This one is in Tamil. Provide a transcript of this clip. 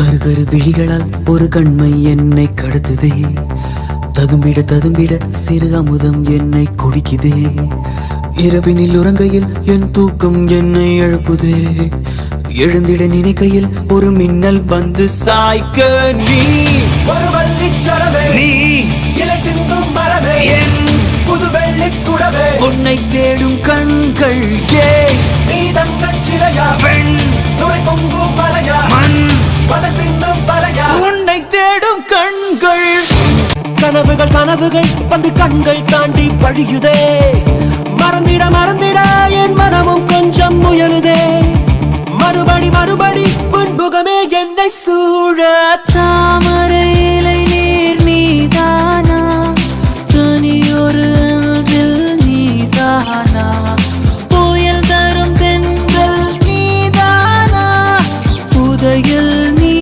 கரு விழிகளால் ஒரு கண்மை என்னை கடத்துதே. ததும்பிட ததும்பிட சிறு அமுதம் என்னை குடிக்குதே. இரவினில் உறங்கையில் என் தூக்கம் என்னை எழுப்புதே. எழுந்திட நினைக்கையில் ஒரு மின்னல் வந்து சாய்க்க நீ ஒரு வள்ளிச்சரமே, நீ இலை சிந்தும் மரமே, என் புது வெள்ளிக்குடமே, உன்னை தேடும் கண்கள் நீ தங்கச் சிலையா, பெண் நுரை பொங்கும் மலையா, மண் மதன் பின்னும் வலையா, உன்னை தேடும் கண்கள். கனவுகள் கனவுகள் வந்து கண்கள் தாண்டி வழியுதே. மறந்திட மறந்திட என் மனமும் கொஞ்சம் முயலுதே. மறுபடி மறுபடி புன்புகமே என்னை சூழ தாமரையிலே